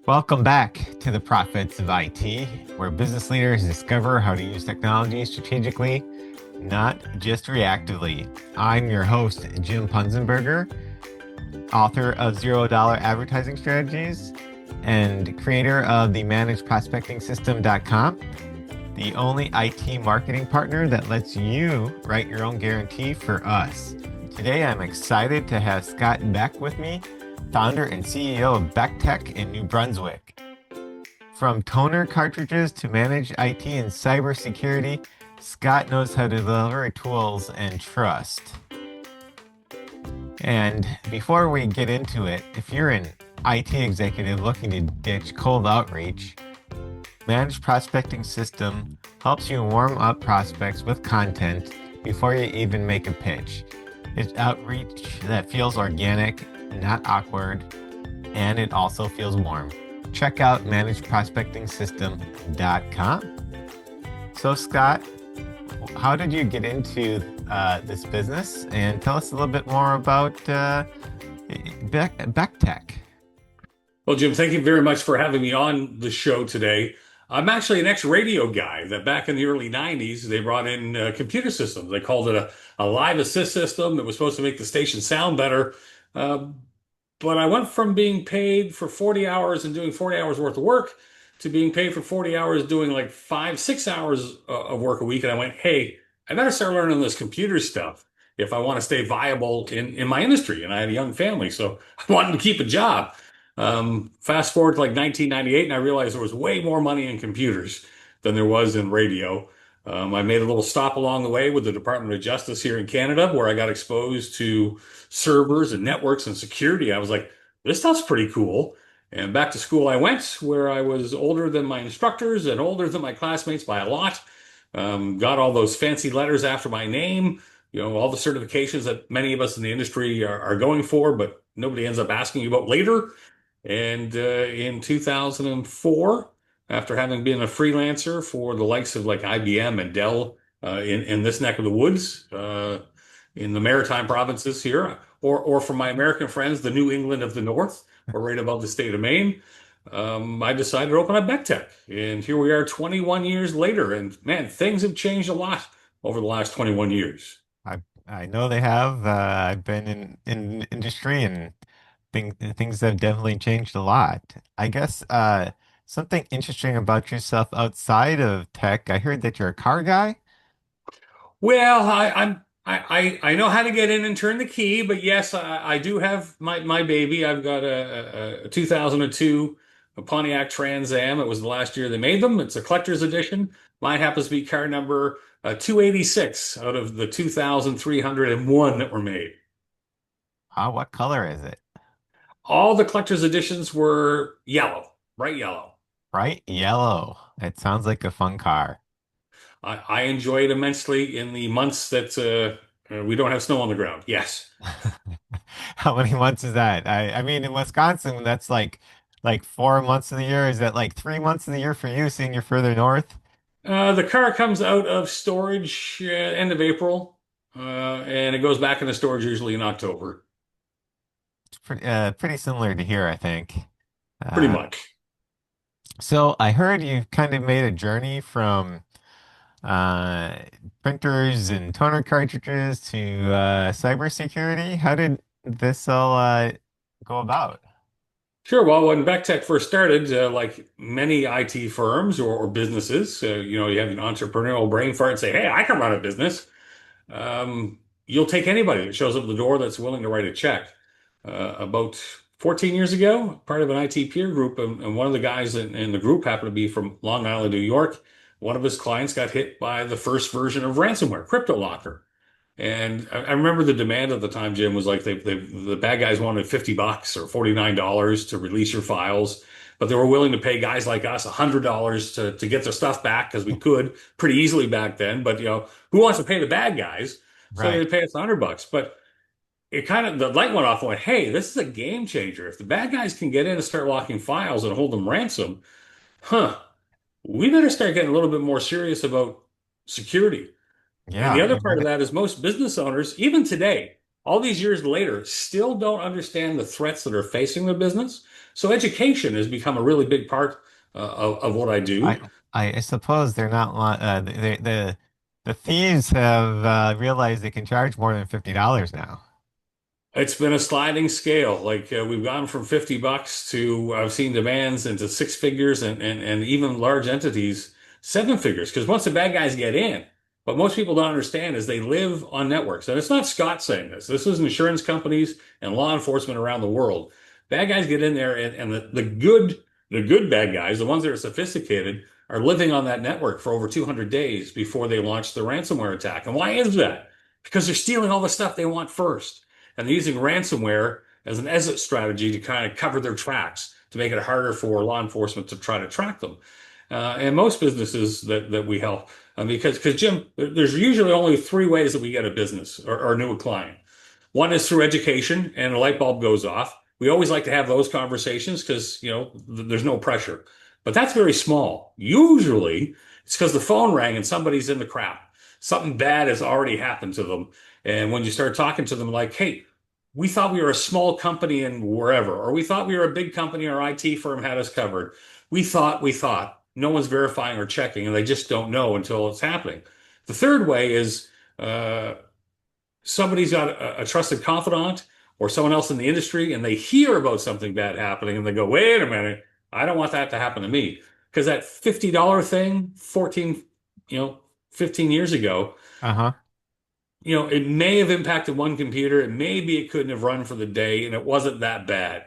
Welcome back to the Profits of IT, where business leaders discover how to use technology strategically, not just reactively. I'm your host, Jim Punzenberger, author of $0 Advertising Strategies and creator of the ManageProspectingSystem.com, the only IT marketing partner that lets you write your own guarantee for us. Today, I'm excited to have Scott Beck with me, founder and CEO of BeckTek in New Brunswick. From toner cartridges to managed IT and cybersecurity, Scott knows how to deliver tools and trust. And before we get into it, if you're an IT executive looking to ditch cold outreach, Managed Prospecting System helps you warm up prospects with content before you even make a pitch. It's outreach that feels organic, not awkward, and it also feels warm. Check out ManageProspectingSystem.com. So Scott, how did you get into this business? And tell us a little bit more about BeckTek. Well, Jim, thank you very much for having me on the show today. I'm actually an ex-radio guy that back in the early 90s, they brought in computer systems. They called it a live assist system that was supposed to make the station sound better. But I went from being paid for 40 hours and doing 40 hours worth of work to being paid for 40 hours doing like 5, 6 hours of work a week. And I went, hey, I better start learning this computer stuff if I want to stay viable in my industry. And I had a young family, so I wanted to keep a job. Fast forward to like 1998, and I realized there was way more money in computers than there was in radio. I made a little stop along the way with the Department of Justice here in Canada, where I got exposed to servers and networks and security. I was like, this stuff's pretty cool. And back to school I went, where I was older than my instructors and older than my classmates by a lot. Got all those fancy letters after my name, all the certifications that many of us in the industry are going for, but nobody ends up asking you about later. And in 2004, after having been a freelancer for the likes of like IBM and Dell in this neck of the woods, in the maritime provinces here, or for my American friends, the New England of the North, or right above the state of Maine, I decided to open up BeckTek. And here we are 21 years later. And man, things have changed a lot over the last 21 years. I know they have. I've been in industry and things have definitely changed a lot. I guess something interesting about yourself outside of tech, I heard that you're a car guy. Well, I know how to get in and turn the key, but yes, I do have my baby. I've got a 2002 Pontiac Trans Am. It was the last year they made them. It's a collector's edition. Mine happens to be car number 286 out of the 2,301 that were made. What color is it? All the collector's editions were yellow, bright yellow. Bright yellow. It sounds like a fun car. I enjoy it immensely in the months that we don't have snow on the ground. Yes. How many months is that? I mean, in Wisconsin, that's like 4 months of the year. Is that like 3 months of the year for you, seeing you're further north? The car comes out of storage end of April, and it goes back into storage usually in October. It's pretty similar to here, I think. Pretty Uh, much. so I heard you kind of made a journey from uh, printers and toner cartridges to cybersecurity. How did this all go about? Sure. Well, when BeckTek first started, like many IT firms or businesses, you have an entrepreneurial brain fart and say, "Hey, I can run a business." You'll take anybody that shows up the door that's willing to write a check. About 14 years ago, part of an IT peer group, and one of the guys in the group happened to be from Long Island, New York. One of his clients got hit by the first version of ransomware, CryptoLocker. And I remember the demand at the time, Jim, was like the bad guys wanted $50 or $49 to release your files, but they were willing to pay guys like us $100 to get their stuff back because we could pretty easily back then. But who wants to pay the bad guys? So Right. they pay us $100. But it kind of the light went off and went, hey, this is a game changer. If the bad guys can get in and start locking files and hold them ransom, huh, we better start getting a little bit more serious about security. And the Yeah. other part of that is most business owners, even today, all these years later, still don't understand the threats that are facing their business. So education has become a really big part of what I do. I suppose they're not the thieves have realized they can charge more than $50 now. It's been a sliding scale. Like we've gone from $50 to I've seen demands into six figures and even large entities, seven figures. Because once the bad guys get in, what most people don't understand is they live on networks. And it's not Scott saying this. This is insurance companies and law enforcement around the world. Bad guys get in there and the good bad guys, the ones that are sophisticated, are living on that network for over 200 days before they launch the ransomware attack. And why is that? Because they're stealing all the stuff they want first. And they're using ransomware as an exit strategy to kind of cover their tracks to make it harder for law enforcement to try to track them. And most businesses that we help, because Jim, there's usually only three ways that we get a business or new a client. One is through education, and a light bulb goes off. We always like to have those conversations because there's no pressure, but that's very small. Usually, it's because the phone rang and somebody's in the crap. Something bad has already happened to them, and when you start talking to them, like, "Hey, we thought we were a small company in wherever, or we thought we were a big company, our IT firm had us covered. We thought. No one's verifying or checking, and they just don't know until it's happening. The third way is uh, somebody's got a trusted confidant or someone else in the industry, and they hear about something bad happening, and they go, "Wait a minute, I don't want that to happen to me." Because that $50 thing, 14, 15 years ago, Uh-huh. it may have impacted one computer, and maybe it couldn't have run for the day, and it wasn't that bad.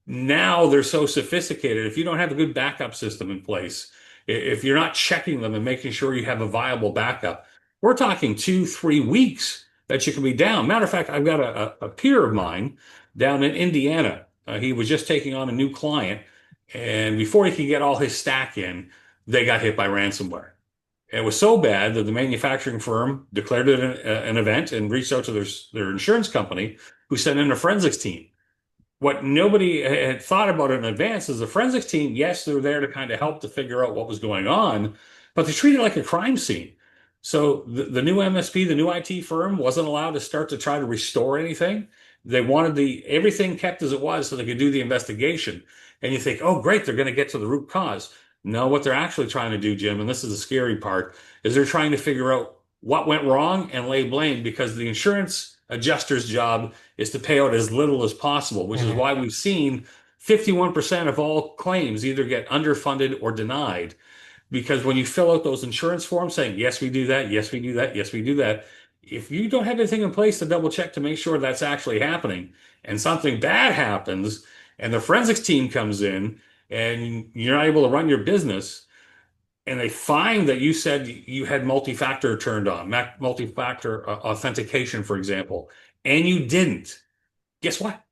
Now they're so sophisticated. If you don't have a good backup system in place, if you're not checking them and making sure you have a viable backup, we're talking 2, 3 weeks that you can be down. Matter of fact, I've got a peer of mine down in Indiana. He was just taking on a new client, and before he could get all his stack in, they got hit by ransomware. It was so bad that the manufacturing firm declared it an event and reached out to their insurance company, who sent in a forensics team. What nobody had thought about in advance is the forensics team, yes, they're there to kind of help to figure out what was going on, but they treat it like a crime scene. So the new MSP, the new IT firm, wasn't allowed to start to try to restore anything. They wanted everything kept as it was so they could do the investigation. And you think, oh, great, they're going to get to the root cause. No, what they're actually trying to do, Jim, and this is the scary part, is they're trying to figure out what went wrong and lay blame, because the insurance adjuster's job is to pay out as little as possible, which is Mhm. why we've seen 51% of all claims either get underfunded or denied. Because when you fill out those insurance forms saying, yes, we do that, yes, we do that, yes, we do that, if you don't have anything in place to double check to make sure that's actually happening, and something bad happens, and the forensics team comes in, and you're not able to run your business, and they find that you said you had multi-factor turned on, multi-factor authentication, for example, and you didn't, guess what?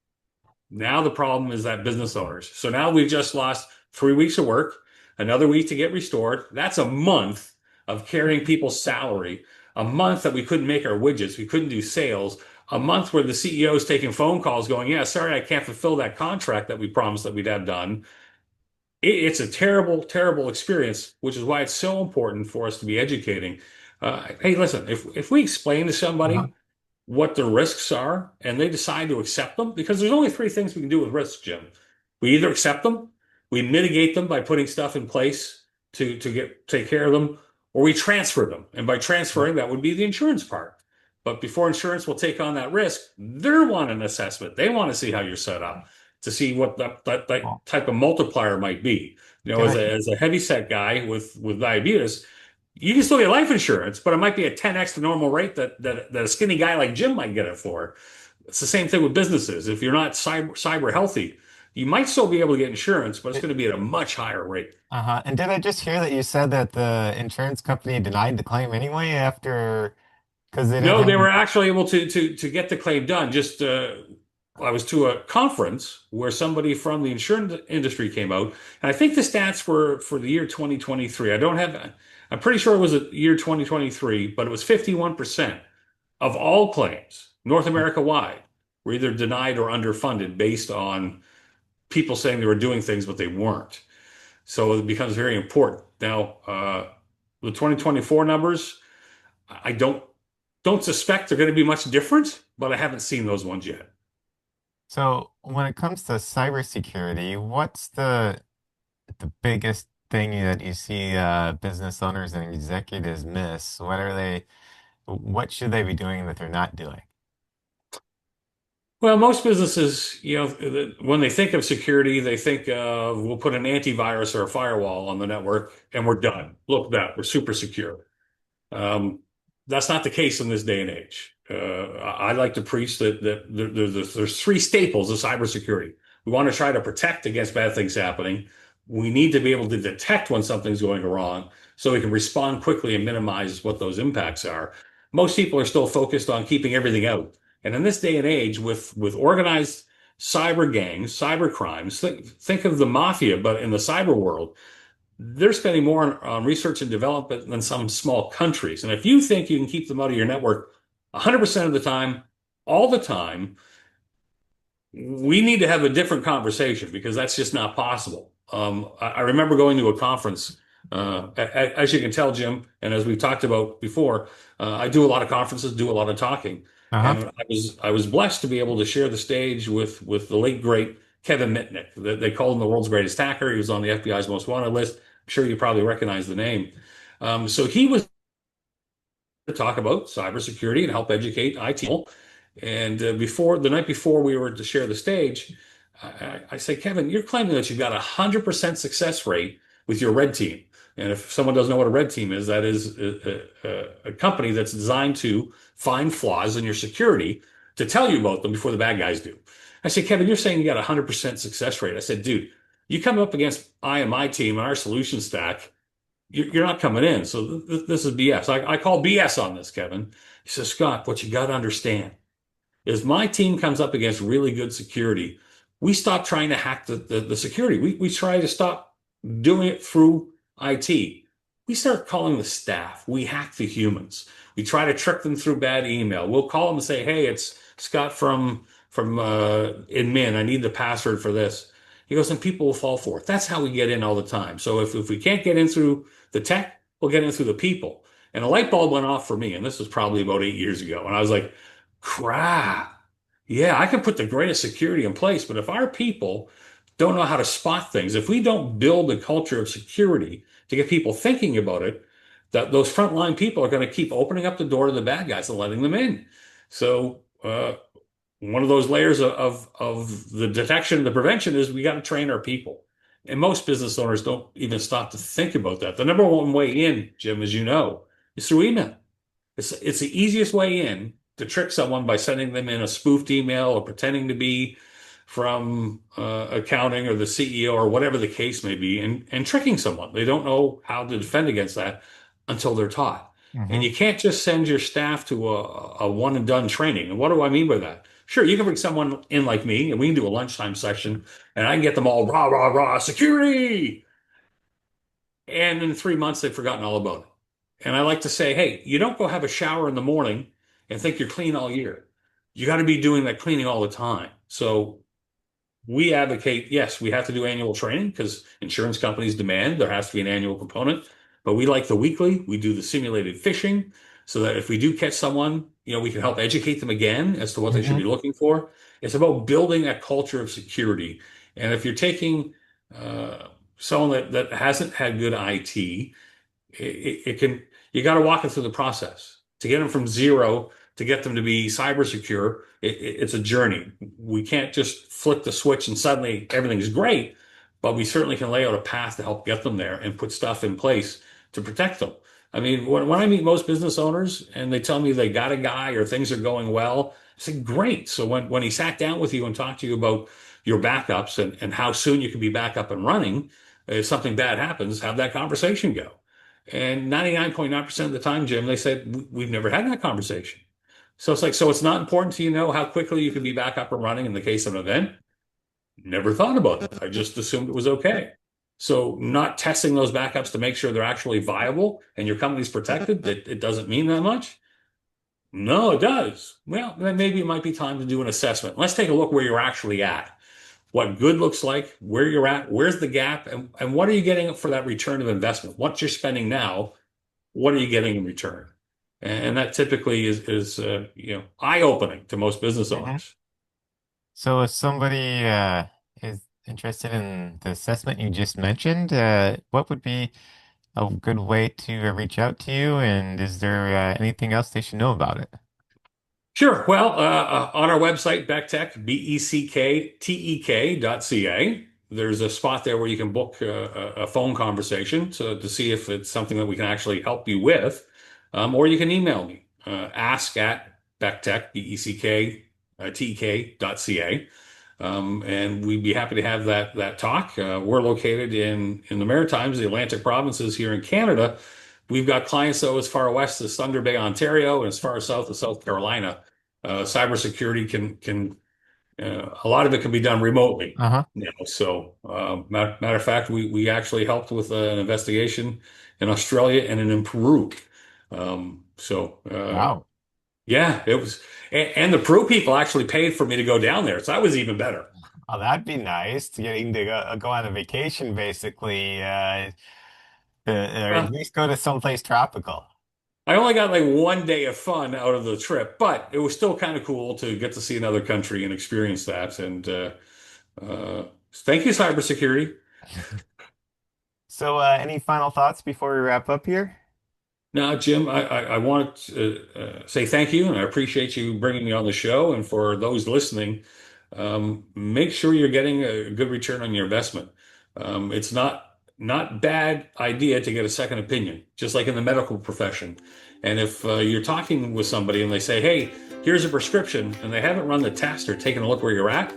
Now the problem is that business owners. So now we've just lost 3 weeks of work, another week to get restored. That's a month of carrying people's salary, a month that we couldn't make our widgets, we couldn't do sales, a month where the CEO is taking phone calls going, yeah, sorry, I can't fulfill that contract that we promised that we'd have done. It's a terrible, terrible experience, which is why it's so important for us to be educating. Hey, listen, if we explain to Uh-huh. somebody what the risks are and they decide to accept them, because there's only three things we can do with risks, Jim. We either accept them, we mitigate them by putting stuff in place to take care of them, or we transfer them. And by transferring, that would be the insurance part. But before insurance will take on that risk, they want an assessment. They want to see how you're set up to see what that Well, type of multiplier might be. can As I a heavy set guy with diabetes, you can still get life insurance, but it might be a 10x the normal rate that a skinny guy like Jim might get it for. It's the same thing with businesses. If you're not cyber healthy, you might still be able to get insurance, but it's going to be at a much higher rate. uh-huh. And did I just hear that you said that the insurance company denied the claim anyway after because they didn't No, have they were actually able to get the claim done. Just I was to a conference where somebody from the insurance industry came out, and I think the stats were for the year 2023. I don't have. I'm pretty sure it was the year 2023, but it was 51% of all claims, North America wide, were either denied or underfunded based on people saying they were doing things, but they weren't. So it becomes very important. Now, the 2024 numbers, I don't suspect they're going to be much different, but I haven't seen those ones yet. So when it comes to cybersecurity, what's the biggest thing that you see business owners and executives miss? What should they be doing that they're not doing? Well, most businesses, when they think of security, they think of we'll put an antivirus or a firewall on the network and we're done. Look at that, we're super secure. Um, that's not the case in this day and age. I like to preach that there's three staples of cybersecurity. We want to try to protect against bad things happening. We need to be able to detect when something's going wrong so we can respond quickly and minimize what those impacts are. Most people are still focused on keeping everything out. And in this day and age, with organized cyber gangs, cyber crimes, think of the mafia, but in the cyber world, they're spending more on research and development than some small countries. And if you think you can keep them out of your network 100% of the time, all the time, we need to have a different conversation because that's just not possible. I remember going to a conference. As you can tell, Jim, and as we've talked about before, I do a lot of conferences, do a lot of talking, Uh-huh. and I was blessed to be able to share the stage with the late great Kevin Mitnick. They called him the world's greatest hacker. He was on the FBI's most wanted list. I'm sure you probably recognize the name. So he was to talk about cybersecurity and help educate IT people. And before the night before we were to share the stage, I say, Kevin, you're claiming that you've got 100% success rate with your red team. And if someone doesn't know what a red team is, that is a company that's designed to find flaws in your security to tell you about them before the bad guys do. I said, Kevin, you're saying you got a 100% success rate. I said, dude, you come up against I and my team and our solution stack, you're not coming in. So this is BS. I call BS on this, Kevin. He says, Scott, what you got to understand is my team comes up against really good security. We stop trying to hack the security. We try to stop doing it through IT. We start calling the staff. We hack the humans. We try to trick them through bad email. We'll call them and say, "Hey, it's Scott from admin. I need the password for this." He goes, and people will fall for it. That's how we get in all the time. So if we can't get in through the tech, we'll get in through the people. And a light bulb went off for me, and this was probably about 8 years ago. And I was like, crap. Yeah, I can put the greatest security in place, but if our people don't know how to spot things, if we don't build a culture of security to get people thinking about it, that those frontline people are going to keep opening up the door to the bad guys and letting them in. So one of those layers of the detection, the prevention is we got to train our people. And most business owners don't even stop to think about that. The number one way in, Jim, as you know, is through email. It's the easiest way in to trick someone by sending them in a spoofed email or pretending to be from accounting or the CEO or whatever the case may be, and tricking someone. They don't know how to defend against that until they're taught. And Hmm. you can't just send your staff to a one and done training. And what do I mean by that? Sure, you can bring someone in like me, and we can do a lunchtime session, and I can get them all rah, rah, rah, security. And in 3 months, they've forgotten all about it. And I like to say, hey, you don't go have a shower in the morning and think you're clean all year. You got to be doing that cleaning all the time. So we advocate, yes, we have to do annual training because insurance companies demand there has to be an annual component, but we like the weekly. We do the simulated phishing so that if we do catch someone, we can help educate them again as to what they should Hmm. be looking for. It's about building a culture of security. And if you're taking uh, someone that hasn't had good IT, it can you got to walk them through the process to get them from zero to get them to be cyber secure. It's a journey. We can't just flip the switch and suddenly everything's great, but we certainly can lay out a path to help get them there and put stuff in place to protect them. I mean, when I meet most business owners and they tell me they got a guy or things are going well, I say, great. So when he sat down with you and talked to you about your backups and how soon you can be back up and running, if something bad happens, have that conversation go. And 99.9% of the time, Jim, they said, we've never had that conversation. So it's like, so it's not important to how quickly you can be back up and running in the case of an event. Never thought about it. I just assumed it was okay. So not testing those backups to make sure they're actually viable and your company's protected, that it doesn't mean that much. No, it does. Well, then maybe it might be time to do an assessment. Let's take a look where you're actually at, what good looks like, where you're at, where's the gap, and what are you getting for that return of investment? What you're spending now, what are you getting in return? And that typically is eye-opening to most business Hmm. owners. So if somebody is interested in the assessment you just mentioned, what would be a good way to reach out to you? And is there anything else they should know about it? Sure. Well, on our website, BeckTek, BeckTek.ca, there's a spot there where you can book a phone conversation to see if it's something that we can actually help you with. Or you can email me, ask at BeckTek, BeckTek.ca. And we'd be happy to have that talk. We're located in the Maritimes, the Atlantic provinces here in Canada. We've got clients though as far west as Thunder Bay, Ontario, and as far south as South Carolina. Cybersecurity can a lot of it can be done remotely. Uh-huh. So matter of fact, we actually helped with an investigation in Australia and in Peru. So Wow. yeah, it was, and the Peru people actually paid for me to go down there, so that was even better. Oh, that'd be nice, getting to go on a vacation, basically, or at Well, least go to someplace tropical. I only got like 1 day of fun out of the trip, but it was still kind of cool to get to see another country and experience that. And thank you, cybersecurity. So, any final thoughts before we wrap up here? Now, Jim, I want to say thank you, and I appreciate you bringing me on the show. And for those listening, make sure you're getting a good return on your investment. It's not bad idea to get a second opinion, just like in the medical profession. And if you're talking with somebody and they say, "Hey, here's a prescription," and they haven't run the test or taken a look where you're at,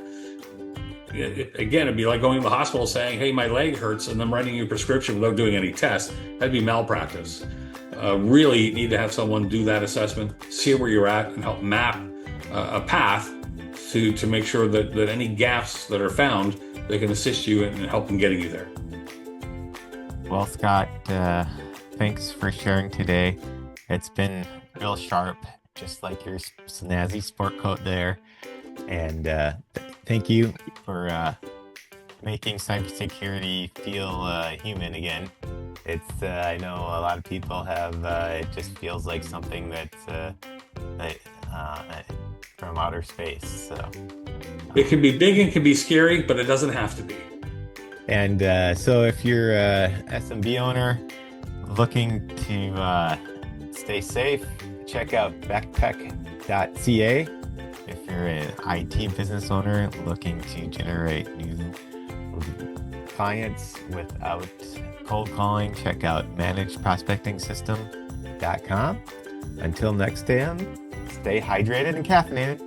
again, it'd be like going to the hospital saying, "Hey, my leg hurts," and them writing you a prescription without doing any tests. That'd be malpractice. Really need to have someone do that assessment, see where you're at, and help map a path to make sure that any gaps that are found, they can assist you in helping getting you there. Well, Scott, thanks for sharing today. It's been real sharp, just like your snazzy sport coat there. And thank you for making cybersecurity feel human again. It's I know a lot of people have it just feels like something that's from outer space. So It can be big and can be scary, but it doesn't have to be. and so if you're a SMB owner looking to stay safe, check out BeckTek.ca. If you're an IT business owner looking to generate new clients without cold calling, check out managedprospectingsystem.com. Until next time, stay hydrated and caffeinated.